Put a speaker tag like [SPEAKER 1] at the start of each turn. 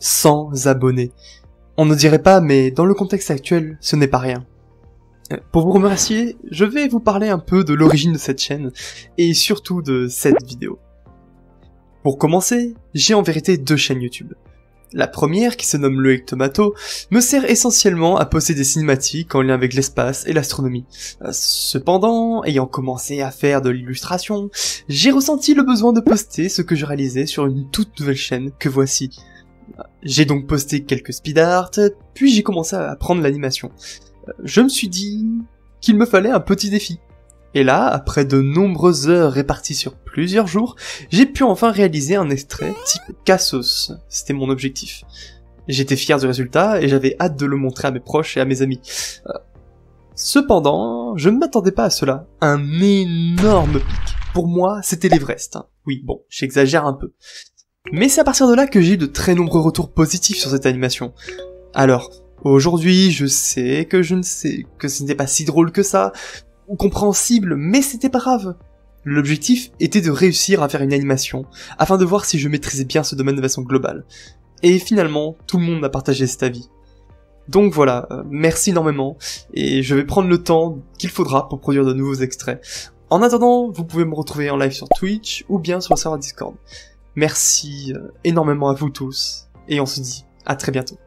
[SPEAKER 1] 100 abonnés. On ne dirait pas, mais dans le contexte actuel, ce n'est pas rien. Pour vous remercier, je vais vous parler un peu de l'origine de cette chaîne, et surtout de cette vidéo. Pour commencer, j'ai en vérité 2 chaînes YouTube. La première, qui se nomme Loïc Tomato, me sert essentiellement à poster des cinématiques en lien avec l'espace et l'astronomie. Cependant, ayant commencé à faire de l'illustration, j'ai ressenti le besoin de poster ce que je réalisais sur une toute nouvelle chaîne que voici. J'ai donc posté quelques speed art, puis j'ai commencé à apprendre l'animation. Je me suis dit qu'il me fallait un petit défi. Et là, après de nombreuses heures réparties sur plusieurs jours, j'ai pu enfin réaliser un extrait type Cassos. C'était mon objectif. J'étais fier du résultat et j'avais hâte de le montrer à mes proches et à mes amis. Cependant, je ne m'attendais pas à cela. Un énorme pic. Pour moi, c'était l'Everest. Oui, bon, j'exagère un peu. Mais c'est à partir de là que j'ai eu de très nombreux retours positifs sur cette animation. Alors, aujourd'hui, je sais que ce n'était pas si drôle que ça, ou compréhensible, mais c'était pas grave. L'objectif était de réussir à faire une animation, afin de voir si je maîtrisais bien ce domaine de façon globale. Et finalement, tout le monde a partagé cet avis. Donc voilà, merci énormément, et je vais prendre le temps qu'il faudra pour produire de nouveaux extraits. En attendant, vous pouvez me retrouver en live sur Twitch, ou bien sur le serveur Discord. Merci énormément à vous tous, et on se dit à très bientôt.